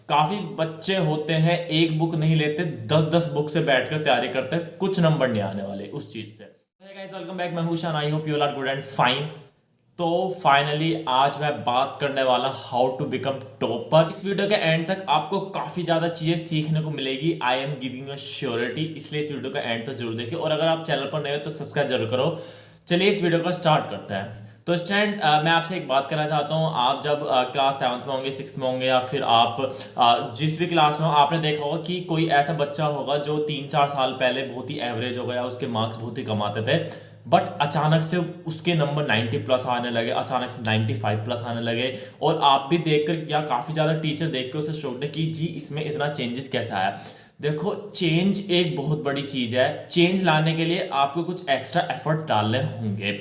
काफी बच्चे होते हैं एक बुक नहीं लेते, 10-10 बुक से बैठकर तैयारी करते हैं, कुछ नंबर नहीं आने वाले उस चीज से। गाइस वेलकम बैक, मैं हूं Shaan, I hope you are good and fine. तो फाइनली आज मैं बात करने वाला हाउ टू बिकम टॉपर। इस वीडियो के एंड तक आपको काफी ज्यादा चीजें सीखने को मिलेगी, I am giving you surety, इसलिए इस वीडियो का एंड तक जरूर देखिए। और अगर आप चैनल पर नए हो तो सब्सक्राइब जरूर करो। चलिए इस वीडियो को स्टार्ट करते हैं। तो स्टूडेंट, मैं आपसे एक बात करना चाहता हूँ। आप जब क्लास 7th में होंगे, 6th में होंगे, या फिर आप जिस भी क्लास में हो, आपने देखा होगा कि कोई ऐसा बच्चा होगा जो 3-4 साल पहले बहुत ही एवरेज हो गया, उसके मार्क्स बहुत ही कम आते थे, बट अचानक से उसके नंबर 90 प्लस आने लगे, अचानक से 95 प्लस आने लगे। और आप भी देखकर या काफ़ी ज़्यादा टीचर देख कर उसे शॉक्ड है कि जी इसमें इतना चेंजेस कैसा आया। देखो, चेंज एक बहुत बड़ी चीज़ है। चेंज लाने के लिए आपको कुछ एक्स्ट्रा एफर्ट डालने होंगे।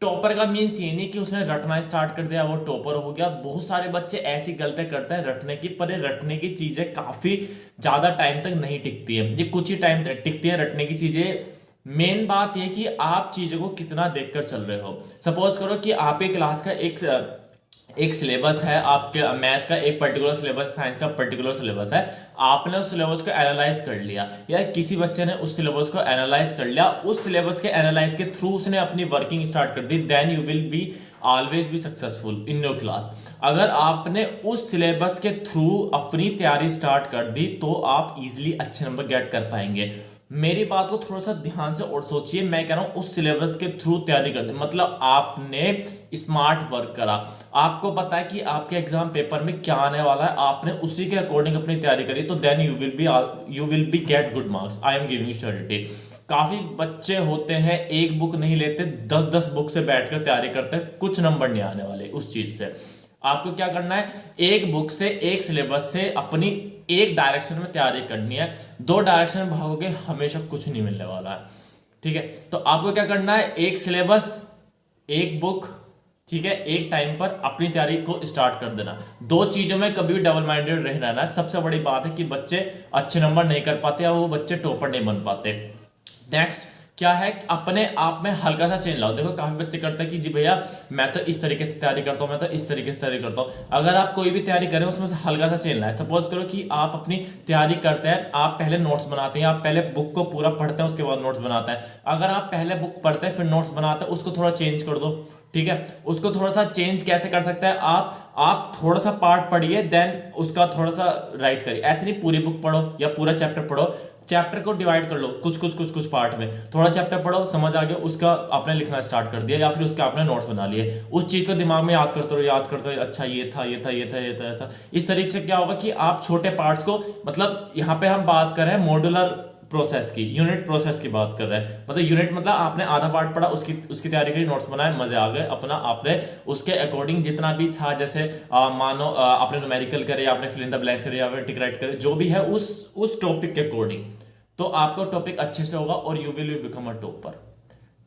टॉपर का मीन्स ये नहीं कि उसने रटना स्टार्ट कर दिया वो टॉपर हो गया। बहुत सारे बच्चे ऐसी गलतियां करते हैं रटने की, पर ये रटने की चीजें काफी ज्यादा टाइम तक नहीं टिकती है, ये कुछ ही टाइम तक टिकती है रटने की चीजें। मेन बात यह कि आप चीजों को कितना देखकर चल रहे हो। सपोज करो कि आपके क्लास का एक सिलेबस है, आपके मैथ का एक पर्टिकुलर सिलेबस, साइंस का पर्टिकुलर सिलेबस है। आपने उस सिलेबस को एनालाइज कर लिया, या किसी बच्चे ने उस सिलेबस को एनालाइज कर लिया, उस सिलेबस के एनालाइज के थ्रू उसने अपनी वर्किंग स्टार्ट कर दी, then you will be always be successful in your class. अगर आपने उस सिलेबस के थ्रू अपनी तैयारी स्टार्ट कर दी तो आप इजिली अच्छे नंबर गेट कर पाएंगे। मेरी बात को थोड़ा सा ध्यान से और सोचिए। मैं कह रहा हूं उस सिलेबस के थ्रू तैयारी कर दी, मतलब आपने स्मार्ट वर्क करा, आपको पता है कि आपके एग्जाम पेपर में क्या आने वाला है, आपने उसी के अकॉर्डिंग अपनी तैयारी करी, तो then you will be get good marks. I am giving surety. काफी बच्चे होते हैं एक बुक नहीं लेते, 10-10 बुक से बैठकर तैयारी करते हैं, कुछ नंबर नहीं आने वाले उस चीज से। आपको क्या करना है, एक बुक से, एक सिलेबस से अपनी एक डायरेक्शन में तैयारी करनी है। दो डायरेक्शन में भागोगे हमेशा कुछ नहीं मिलने वाला है, ठीक है। तो आपको क्या करना है, एक सिलेबस, एक बुक, ठीक है, एक टाइम पर अपनी तैयारी को स्टार्ट कर देना। दो चीजों में कभी भी डबल माइंडेड रहना है। सबसे बड़ी बात है कि बच्चे अच्छे नंबर नहीं कर पाते या वो बच्चे टॉपर नहीं बन पाते। नेक्स्ट क्या है, अपने आप में हल्का सा चेंज लाओ। देखो काफी बच्चे करते हैं कि जी भैया मैं तो इस तरीके से तैयारी करता हूं, मैं तो इस तरीके से तैयारी करता हूं। अगर आप कोई भी तैयारी करें उसमें से हल्का सा चेंज लाए। सपोज करो कि आप अपनी तैयारी करते हैं, आप पहले नोट्स बनाते हैं, आप पहले बुक को पूरा पढ़ते हैं उसके बाद नोट्स बनाते हैं। अगर आप पहले बुक पढ़ते हैं फिर नोट्स बनाते हैं, उसको थोड़ा चेंज कर दो, ठीक है। उसको थोड़ा सा चेंज कैसे कर सकते हैं, आप थोड़ा सा पार्ट पढ़िए, देन उसका थोड़ा सा राइट करिए। ऐसे नहीं पूरी बुक पढ़ो या पूरा चैप्टर पढ़ो, चैप्टर को डिवाइड कर लो कुछ पार्ट में। थोड़ा चैप्टर पढ़ो, समझ आ गया, उसका आपने लिखना स्टार्ट कर दिया, या फिर उसके आपने नोट्स बना लिए। उस चीज को दिमाग में याद करते रहो, अच्छा ये था ये था ये था ये था ये था। इस तरीके से क्या होगा कि आप छोटे पार्ट्स को, मतलब यहाँ पे हम बात कर रहे हैं मॉड्यूलर प्रोसेस की, यूनिट प्रोसेस की बात कर रहे हैं। मतलब यूनिट मतलब आपने आधा पार्ट पढ़ा, उसकी तैयारी करी, नोट्स बनाए, मजे आ गए अपना। आपने उसके अकॉर्डिंग जितना भी था, जैसे मानो आपने न्यूमेरिकल करे, आपने फिल इन द ब्लैंक्स करे, आपने टिक राइट करे, जो भी है उस टॉपिक के अकॉर्डिंग, तो आपका टॉपिक अच्छे से होगा और you will become a topper.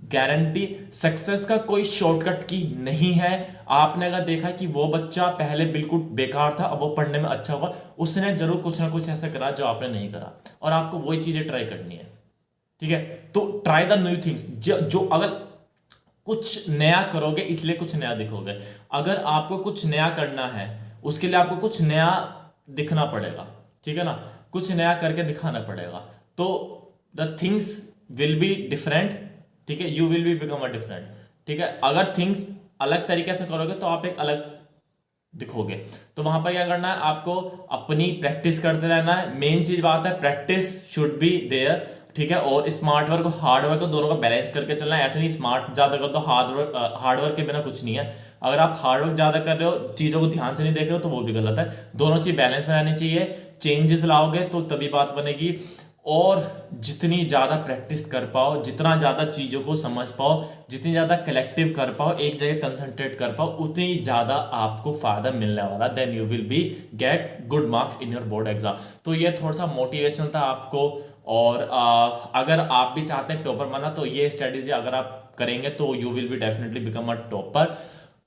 Guarantee. Success का कोई शॉर्टकट की नहीं है। आपने अगर देखा कि वो बच्चा पहले बिल्कुल बेकार था, अब वो पढ़ने में अच्छा हुआ, उसने जरूर कुछ ना कुछ ऐसा करा जो आपने नहीं करा, और आपको वही चीजें ट्राई करनी है, ठीक है। तो ट्राई द न्यू थिंग्स। जो अगर कुछ नया करोगे इसलिए कुछ नया दिखोगे। अगर आपको कुछ नया करना है उसके लिए आपको कुछ नया दिखना पड़ेगा, ठीक है ना, कुछ नया करके दिखाना पड़ेगा। तो the things will be different, ठीक है, you will be become a different, ठीक है। अगर थिंग्स अलग तरीके से करोगे तो आप एक अलग दिखोगे। तो वहां पर क्या करना है, आपको अपनी प्रैक्टिस करते रहना है। मेन चीज बात है, प्रैक्टिस शुड बी देयर, ठीक है। और स्मार्ट वर्क और हार्ड वर्क दोनों का बैलेंस करके चलना है। ऐसे नहीं स्मार्ट ज्यादा कर दो, हार्ड वर्क के बिना कुछ नहीं है। अगर आप हार्ड वर्क ज्यादा कर रहे हो, चीजों को ध्यान से नहीं देख रहे हो, तो वो भी गलत है। दोनों चीज बैलेंस में रहनी चाहिए। चेंजेस लाओगे तो तभी बात बनेगी। और जितनी ज्यादा प्रैक्टिस कर पाओ, जितना ज्यादा चीजों को समझ पाओ, जितनी ज्यादा कलेक्टिव कर पाओ, एक जगह कंसंट्रेट कर पाओ, उतनी ज्यादा आपको फायदा मिलने वाला। Then you will be get good marks in your board exam. तो ये थोड़ा सा मोटिवेशनल था आपको। और अगर आप भी चाहते हैं टॉपर बनना, तो ये स्ट्रेटेजी अगर आप करेंगे तो you will be definitely become a topper.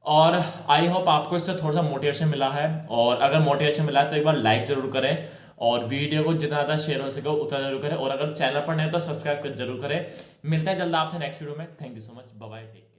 और आई होप आपको इससे थोड़ा सा मोटिवेशन मिला है। और अगर मोटिवेशन मिला है तो एक बार लाइक जरूर करें, और वीडियो को जितना ज़्यादा शेयर हो सके उतना जरूर करें। और अगर चैनल पर नहीं तो सब्सक्राइब जरूर करें। मिलते हैं जल्द आपसे नेक्स्ट वीडियो में। Thank you so much, bye bye.